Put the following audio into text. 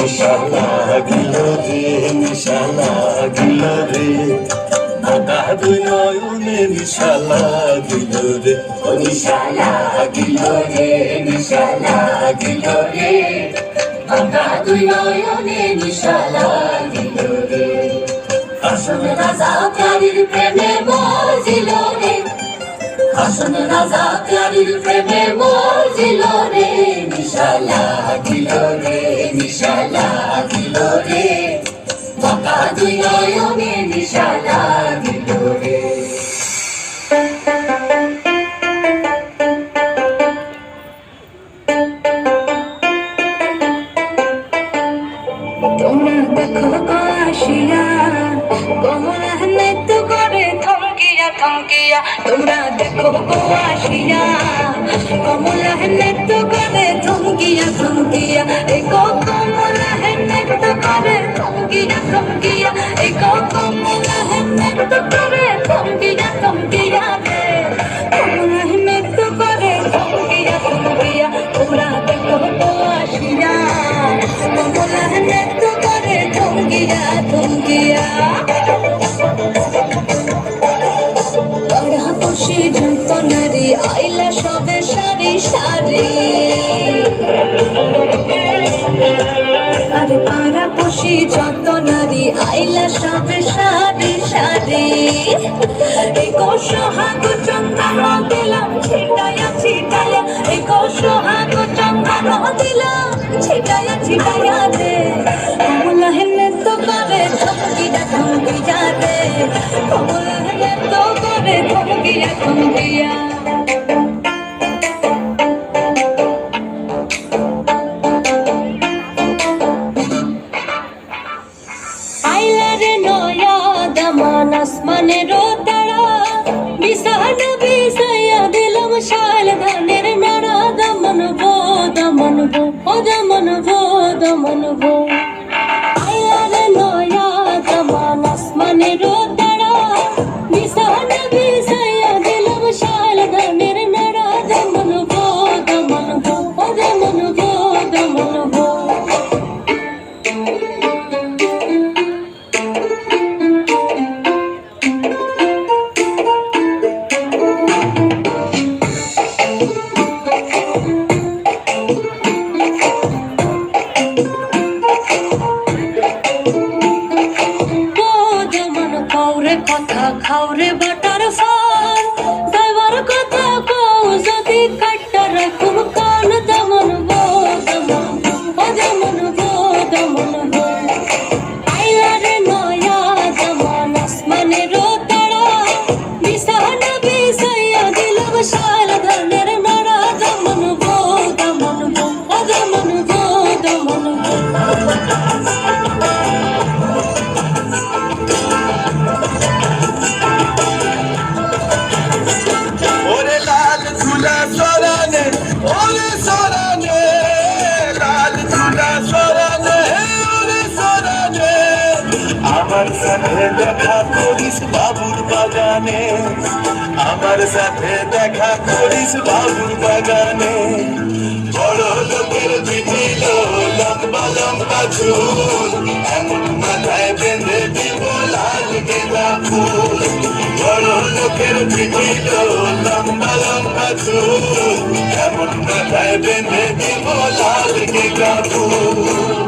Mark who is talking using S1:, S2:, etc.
S1: নিশা লাগিল রে, নিশা লাগিল রে, বাঁকা দুই নয়নে নিশা লাগিল রে, ও নিশা লাগিল রে, নিশা লাগিল রে, বাঁকা দুই নয়নে নিশা লাগিল রে। আসল রাজা প্যারির প্রেমে মজিল রে, আসল রাজা প্যারির প্রেমে মজিল রে, নিশা লাগিল রে, নিশা লাগিল রে, বাঁকা দুই নয়নে নিশা লাগিল রে।
S2: তোমরা দেখো গো আসিয়া কমলা নৃত্য করে থমকিয়া থমকিয়া, তোমরা দেখো গো আসিয়া কমলা নৃত্য করে থমকিয়া থমকিয়া, এই গো কমলা নৃত্য করে থমকিয়া থমকিয়া, এই গো কমলা নৃত্য করে থমকিয়া থমকিয়া রে, কমলা নৃত্য করে থমকিয়া থমকিয়া, তোমরা দেখো গো আসিয়া কমলা নৃত্য করে থমকিয়া থমকিয়া। পাড়াপড়শি যন্তনারী আইলা সবে সারি সারি, আরে পাড়াপড়শি যন্তনারী আইলা সবে সারি সারি, এই গো সোহাগ চন্দন দিলাম ছিটায়া ছিটায়া, এই গো সোহাগ চন্দন দিলাম ছিটায়া ছিটায়া রে, কমলা নৃত্য করে থমকিয়া থমকিয়া রে, কমলা নৃত্য করে থমকিয়া থমকিয়া। আইলা রে নয়া দামান আসমানের তারা, বিছানা বিছাইয়া দিলাম শাল ধানের নাড়া, দমন ভো দমন ভো, ও দমন ভো দমন ভো। আইলা রে নয়া দামান আসমানের তারা, বিছানা বিছাইয়া দিলাম শাল ধানের নাড়া, দমন ভো দমন ভো, ও দমন ভো দমন ভো। কথা খাওরে বাটার ফল, দেবার কথা কও যদি কাটটা রাখুম কান, দমন ভো দমন ভো, ও দমন ভো দমন ভো। আইলা রে নয়া দামান আসমানের তারা, বিছানা বিছাইয়া দিলাম শাল ধানের নাড়া, দমন ভো দমন ভো, ও দমন ভো দমন ভো।
S1: আমার সাথে দেখা করিস বাবুর বাগানে, আমার সাথে দেখা করিস বাবুর বাগানে, বড় লোকের বিটিল লম্বা লম্বা চুল, এমন মাথায় বেঁধে দিব লাল গেঁদা ফুল, বড় লোকের বিটিল লম্বা লম্বা চুল, এমন মাথায় বেঁধে দিব লাল গেঁদা ফুল।